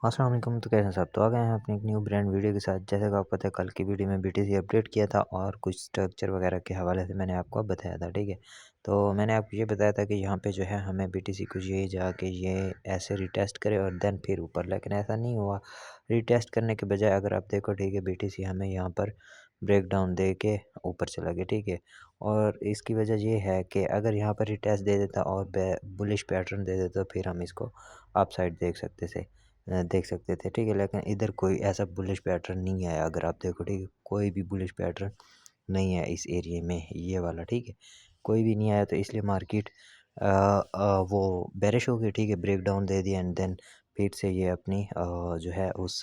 अस्सलाम वालेकुम। तो कैसे हैं सब? तो आ गए हैं अपनी एक न्यू ब्रांड वीडियो के साथ। जैसे कि आपको पता है कल की वीडियो में बीटीसी अपडेट किया था और कुछ स्ट्रक्चर वगैरह के हवाले से मैंने आपको बताया था, ठीक है। तो मैंने आपको ये बताया था कि यहाँ पे जो है हमें बीटीसी को ये जाके ये ऐसे रिटेस्ट करे और देन फिर ऊपर, लेकिन ऐसा नहीं हुआ। रिटेस्ट करने के बजाय अगर आप देखो, ठीक है, बीटीसी हमें यहाँ पर ब्रेक डाउन दे के ऊपर चला गया, ठीक है। और इसकी वजह ये है कि अगर यहाँ पर रिटेस्ट दे देता और बुलिश पैटर्न दे देता, तो फिर हम इसको अप साइड देख सकते थे, ठीक है। लेकिन इधर कोई ऐसा बुलिश पैटर्न नहीं आया। अगर आप देखो, ठीक है, कोई भी बुलिश पैटर्न नहीं है इस एरिया में, ये वाला, ठीक है, कोई भी नहीं आया। तो इसलिए मार्केट वो बेरिश हो गई, ठीक है, ब्रेक डाउन दे दिया एंड देन फिर से ये अपनी जो है उस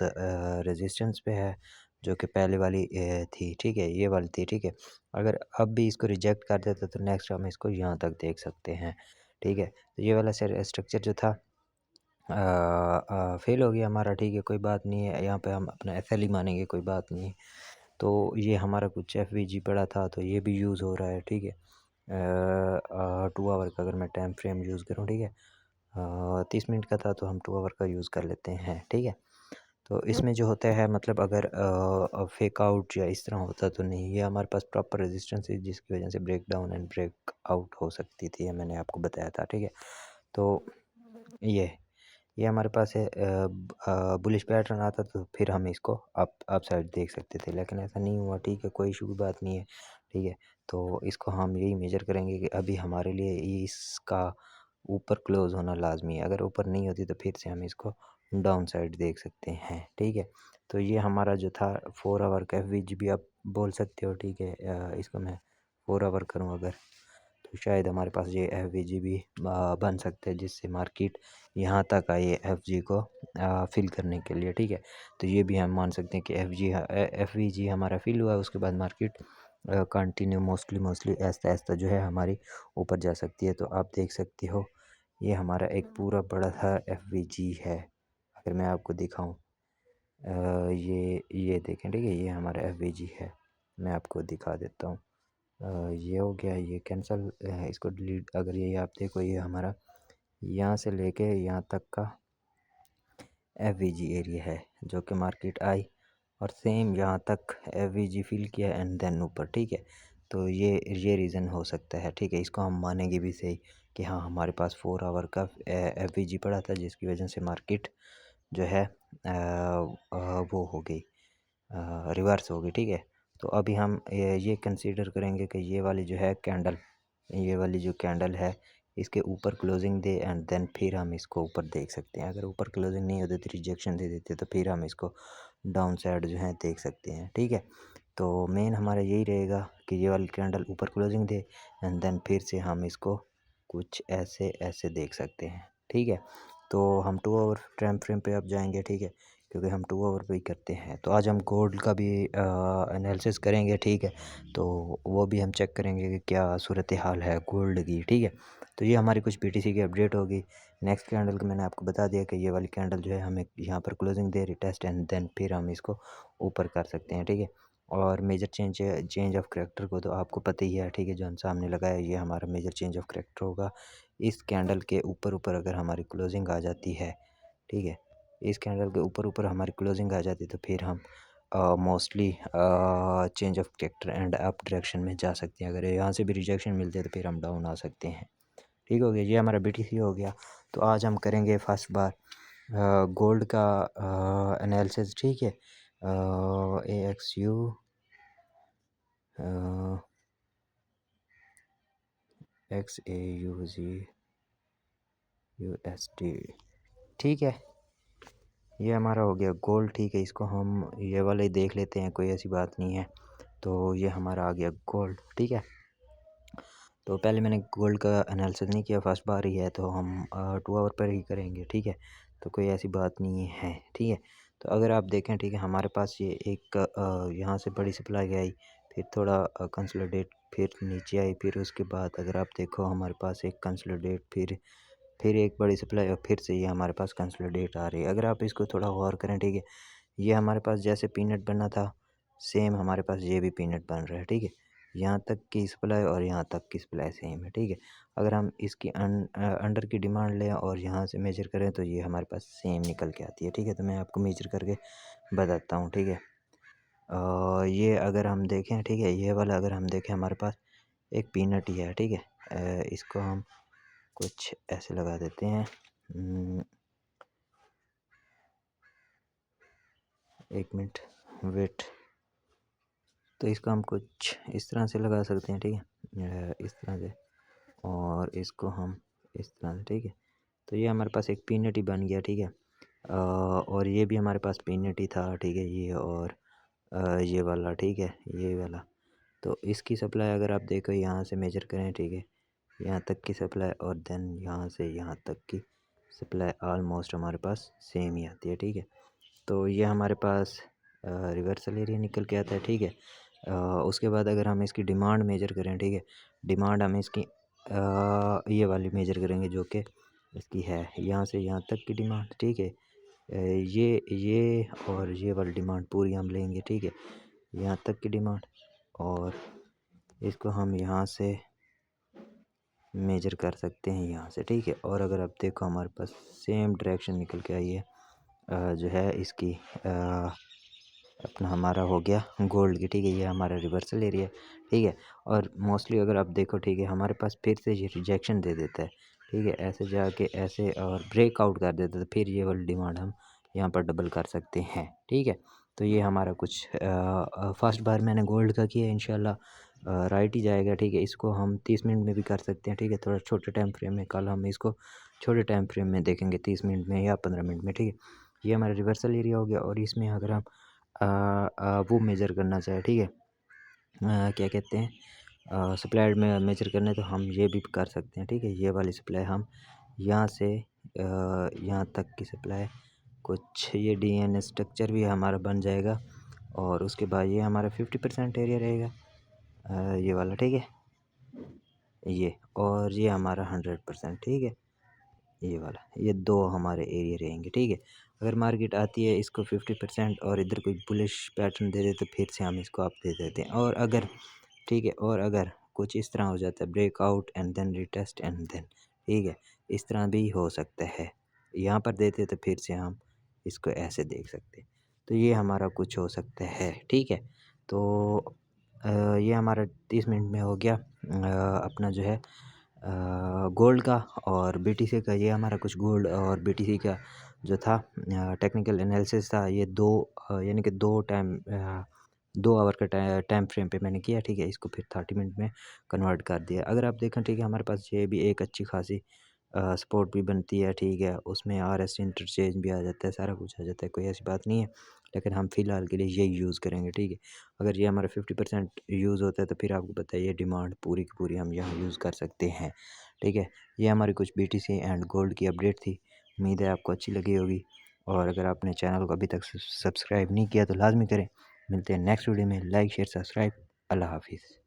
रेजिस्टेंस पे है जो कि पहले वाली थी, ठीक है, ये वाली थी, ठीक है। अगर अब भी इसको रिजेक्ट कर देता तो नेक्स्ट हम इसको यहाँ तक देख सकते हैं, ठीक है। तो ये वाला स्ट्रक्चर जो था फेल हो गया हमारा, ठीक है, कोई बात नहीं है। यहाँ पे हम अपना एफएल ही मानेंगे, कोई बात नहीं है। तो ये हमारा कुछ एफवीजी पड़ा था तो ये भी यूज़ हो रहा है, ठीक है। 2 आवर का अगर मैं टाइम फ्रेम यूज़ करूँ, ठीक है, 30 मिनट का था तो हम 2 आवर का यूज़ कर लेते हैं, ठीक है। तो इसमें जो होता है, मतलब अगर फेक आउट या इस तरह होता तो नहीं, ये हमारे पास प्रॉपर रेजिस्टेंस है जिसकी वजह से break down and break out हो सकती थी, ये मैंने आपको बताया था, ठीक है। तो ये ये हमारे पास है बुलिश पैटर्न आता तो फिर हम इसको अप साइड देख सकते थे, लेकिन ऐसा नहीं हुआ, ठीक है, कोई इशू की बात नहीं है, ठीक है। तो इसको हम यही मेजर करेंगे कि अभी हमारे लिए इसका ऊपर क्लोज़ होना लाज़मी है। अगर ऊपर नहीं होती तो फिर से हम इसको डाउन साइड देख सकते हैं, ठीक है। तो ये हमारा जो था 4 आवर का एफवीजी भी आप बोल सकते हो, ठीक है। इसको मैं 4 आवर करूँ अगर, तो शायद हमारे पास ये एफवीजी भी बन सकते हैं जिससे मार्केट यहाँ तक आई है एफजी को फिल करने के लिए, ठीक है। तो ये भी हम मान सकते हैं कि एफवीजी हमारा फिल हुआ है, उसके बाद मार्केट कंटिन्यू मोस्टली ऐसा ऐसा जो है हमारी ऊपर जा सकती है। तो आप देख सकते हो ये हमारा एक पूरा बड़ा सा एफवीजी है। अगर मैं आपको दिखाऊं, ये देखें, ठीक है, ये हमारा एफवीजी है। मैं आपको दिखा देता हूँ। ये हो गया, ये कैंसिल, इसको डिलीट। अगर ये आप देखो, ये हमारा यहाँ से लेके यहाँ तक का एफवीजी एरिया है जो कि मार्केट आई और सेम यहाँ तक एफवीजी फिल किया एंड देन ऊपर, ठीक है। तो ये रीज़न हो सकता है, ठीक है। इसको हम मानेंगे भी सही कि हाँ हमारे पास 4 आवर का एफवीजी पड़ा था जिसकी वजह से मार्केट जो है वो हो गई, रिवर्स हो गई, ठीक है। तो अभी हम ये कंसीडर करेंगे कि ये वाली जो है कैंडल, ये वाली जो कैंडल है इसके ऊपर क्लोजिंग दे एंड देन फिर हम इसको ऊपर देख सकते हैं। अगर ऊपर क्लोजिंग नहीं होती तो रिजेक्शन दे देते तो फिर हम इसको डाउन साइड जो है देख सकते हैं, ठीक है। तो मेन हमारा यही रहेगा कि ये वाली कैंडल ऊपर क्लोजिंग दे एंड देन फिर से हम इसको कुछ ऐसे ऐसे देख सकते हैं, ठीक है। तो हम 2 आवर टाइम फ्रेम पे अब जाएंगे, ठीक है, क्योंकि हम 2 आवर पे ही करते हैं। तो आज हम गोल्ड का भी एनालिसिस करेंगे, ठीक है। तो वो भी हम चेक करेंगे कि क्या सूरत हाल है गोल्ड की, ठीक है। तो ये हमारी कुछ बीटीसी की अपडेट होगी। नेक्स्ट कैंडल को मैंने आपको बता दिया कि ये वाली कैंडल जो है हमें यहाँ पर क्लोजिंग दे रिटेस्ट एंड देन फिर हम इसको ऊपर कर सकते हैं, ठीक है। और मेजर चेंज ऑफ करेक्टर को तो आपको पता ही है, ठीक है, जो हम सामने लगाया ये हमारा मेजर चेंज ऑफ करेक्टर होगा। इस कैंडल के ऊपर ऊपर अगर हमारी क्लोजिंग आ जाती है, ठीक है, इस कैंडल के ऊपर ऊपर हमारी क्लोजिंग आ जाती है तो फिर हम mostly change of character and up direction में जा सकते हैं। अगर यहाँ से भी रिजेक्शन मिलती है तो फिर हम डाउन आ सकते हैं, ठीक हो गया। ये हमारा बीटीसी हो गया। तो आज हम करेंगे फर्स्ट बार गोल्ड का एनालिसिस, ठीक है। AXU XAUZUSD, ठीक है। ये हमारा हो गया गोल्ड, ठीक है। इसको हम ये वाले ही देख लेते हैं, कोई ऐसी बात नहीं है। तो ये हमारा आ गया गोल्ड, ठीक है। तो पहले मैंने गोल्ड का एनालिसिस नहीं किया, फर्स्ट बार ही है, तो हम 2 आवर पर ही करेंगे, ठीक है। तो कोई ऐसी बात नहीं है, ठीक है। तो अगर आप देखें, ठीक है, हमारे पास ये एक यहाँ से बड़ी सप्लाई आई, फिर थोड़ा कंसोलिडेट, फिर नीचे आई, फिर उसके बाद अगर आप देखो हमारे पास एक कंसोलिडेट, फिर एक बड़ी सप्लाई और फिर से ये हमारे पास कंसोलिडेट आ रही है। अगर आप इसको थोड़ा गौर करें, ठीक है, ये हमारे पास जैसे पीनट बना था सेम हमारे पास ये भी पीनट बन रहा है, ठीक है। यहाँ तक की सप्लाई और यहाँ तक की सप्लाई सेम है, ठीक है। अगर हम इसकी अंडर की डिमांड लें और यहाँ से मेजर करें तो ये हमारे पास सेम निकल के आती है, ठीक है। तो मैं आपको मेजर करके बताता हूँ, ठीक है। ये अगर हम देखें, ठीक है, ये वाला अगर हम देखें हमारे पास एक पीनट ही है, ठीक है। इसको हम कुछ ऐसे लगा देते हैं। एक मिनट वेट। तो इसको हम कुछ इस तरह से लगा सकते हैं, ठीक है, इस तरह से, और इसको हम इस तरह से, ठीक है। तो ये हमारे पास एक पीनट ही बन गया, ठीक है। और ये भी हमारे पास पीनट ही था, ठीक है, ये और ये वाला, ठीक है, ये वाला। तो इसकी सप्लाई अगर आप देखो यहाँ से मेजर करें, ठीक है, यहाँ तक की सप्लाई और देन यहाँ से यहाँ तक की सप्लाई ऑलमोस्ट हमारे पास सेम ही आती है, ठीक है। तो ये हमारे पास रिवर्सल एरिया निकल के आता है, ठीक है। उसके बाद अगर हम इसकी डिमांड मेजर करें, ठीक है, डिमांड हम इसकी ये वाली मेजर करेंगे जो कि इसकी है यहाँ से यहाँ तक की डिमांड, ठीक है। ये और ये वाली डिमांड पूरी हम लेंगे, ठीक है, यहाँ तक की डिमांड, और इसको हम यहाँ से मेजर कर सकते हैं यहाँ से, ठीक है। और अगर आप देखो हमारे पास सेम डायरेक्शन निकल के आई है, जो है इसकी अपना हमारा हो गया गोल्ड की, ठीक है। ये हमारा रिवर्सल एरिया है, ठीक है। और मोस्टली अगर आप देखो, ठीक है, हमारे पास फिर से ये रिजेक्शन दे देता है, ठीक है, ऐसे जाके ऐसे और ब्रेकआउट कर देता है, तो फिर ये वाली डिमांड हम यहाँ पर डबल कर सकते हैं, ठीक है। तो ये हमारा कुछ फर्स्ट बार मैंने गोल्ड का किया, इंशाल्लाह राइट ही जाएगा, ठीक है। इसको हम 30 मिनट में भी कर सकते हैं, ठीक है, थोड़ा छोटे टाइम फ्रेम में। कल हम इसको छोटे टाइम फ्रेम में देखेंगे, 30 मिनट में या 15 मिनट में, ठीक है। ये हमारा रिवर्सल एरिया हो गया। और इसमें अगर हम वो मेज़र करना चाहे, ठीक है, क्या कहते हैं, सप्लाई में मेजर करना है, तो हम ये भी कर सकते हैं, ठीक है। ये वाली सप्लाई हम यहाँ से यहाँ तक की सप्लाई, कुछ ये डीएनए स्ट्रक्चर भी हमारा बन जाएगा। और उसके बाद ये हमारा 50% एरिया रहेगा, ये वाला, ठीक है, ये, और ये हमारा 100%, ठीक है, ये वाला, ये दो हमारे एरिया रहेंगे, ठीक है। अगर मार्केट आती है इसको 50% और इधर कोई बुलिश पैटर्न दे दे तो फिर से हम इसको आप दे देते हैं। और अगर, ठीक है, और अगर कुछ इस तरह हो जाता है, breakout and then retest and then, ठीक है, इस तरह भी हो सकता है, यहाँ पर देते तो फिर से हम इसको ऐसे देख सकते हैं। तो ये हमारा कुछ हो सकता है, ठीक है। तो ये हमारा 30 मिनट में हो गया अपना जो है गोल्ड का और बीटीसी का। ये हमारा कुछ गोल्ड और बीटीसी का जो था टेक्निकल एनालिसिस था, ये दो यानी कि 2 आवर का टाइम फ्रेम पे मैंने किया, ठीक है। इसको फिर 30 मिनट में कन्वर्ट कर दिया। अगर आप देखें, ठीक है, हमारे पास ये भी एक अच्छी खासी सपोर्ट भी बनती है, ठीक है, उसमें आरएस इंटरचेंज भी आ जाता है, सारा कुछ आ जाता है, कोई ऐसी बात नहीं है। लेकिन हम फ़िलहाल के लिए यही यूज़ करेंगे, ठीक है। अगर ये हमारा 50% यूज़ होता है तो फिर आपको पता है ये डिमांड पूरी की पूरी हम यहाँ यूज़ कर सकते हैं, ठीक है। ये हमारी कुछ बीटीसी एंड गोल्ड की अपडेट थी, उम्मीद है आपको अच्छी लगी होगी। और अगर आपने चैनल को अभी तक सब्सक्राइब नहीं किया तो लाजमी करें। मिलते हैं नेक्स्ट वीडियो में। Like share subscribe. अल्लाह हाफिज़।